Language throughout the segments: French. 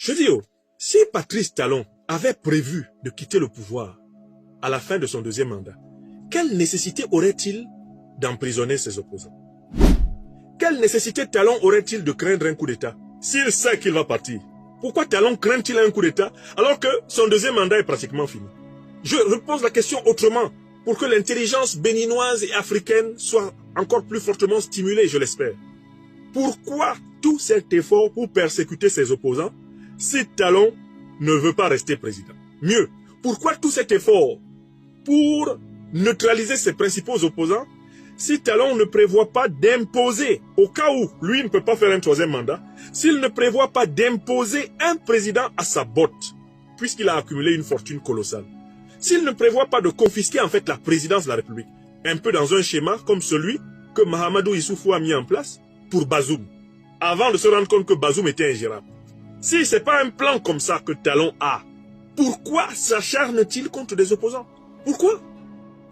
Je dis, si Patrice Talon avait prévu de quitter le pouvoir à la fin de son deuxième mandat, quelle nécessité aurait-il d'emprisonner ses opposants? Quelle nécessité Talon aurait-il de craindre un coup d'État s'il sait qu'il va partir? Pourquoi Talon craint-il un coup d'État alors que son deuxième mandat est pratiquement fini? Je repose la question autrement pour que l'intelligence béninoise et africaine soit encore plus fortement stimulée, je l'espère. Pourquoi tout cet effort pour persécuter ses opposants si Talon ne veut pas rester président? Mieux, pourquoi tout cet effort pour neutraliser ses principaux opposants si Talon ne prévoit pas d'imposer, au cas où lui ne peut pas faire un troisième mandat, s'il ne prévoit pas d'imposer un président à sa botte, puisqu'il a accumulé une fortune colossale, s'il ne prévoit pas de confisquer en fait la présidence de la République, un peu dans un schéma comme celui que Mahamadou Issoufou a mis en place pour Bazoum, avant de se rendre compte que Bazoum était ingérable. Si ce n'est pas un plan comme ça que Talon a, pourquoi s'acharne-t-il contre des opposants? Pourquoi?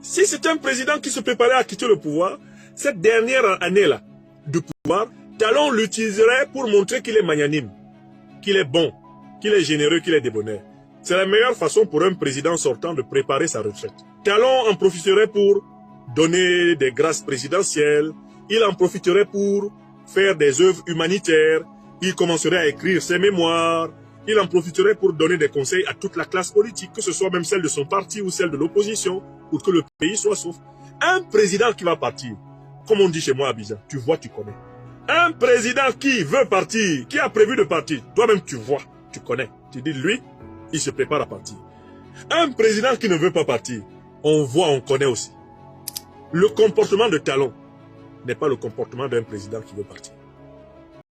Si c'est un président qui se préparait à quitter le pouvoir, cette dernière année-là de pouvoir, Talon l'utiliserait pour montrer qu'il est magnanime, qu'il est bon, qu'il est généreux, qu'il est débonnaire. C'est la meilleure façon pour un président sortant de préparer sa retraite. Talon en profiterait pour donner des grâces présidentielles, il en profiterait pour faire des œuvres humanitaires, il commencerait à écrire ses mémoires, il en profiterait pour donner des conseils à toute la classe politique, que ce soit même celle de son parti ou celle de l'opposition, pour que le pays soit sauf. Un président qui va partir, comme on dit chez moi à Abidjan, tu vois, tu connais. Un président qui veut partir, qui a prévu de partir, toi-même tu vois, tu connais. Tu dis, lui, il se prépare à partir. Un président qui ne veut pas partir, on voit, on connaît aussi. Le comportement de Talon n'est pas le comportement d'un président qui veut partir.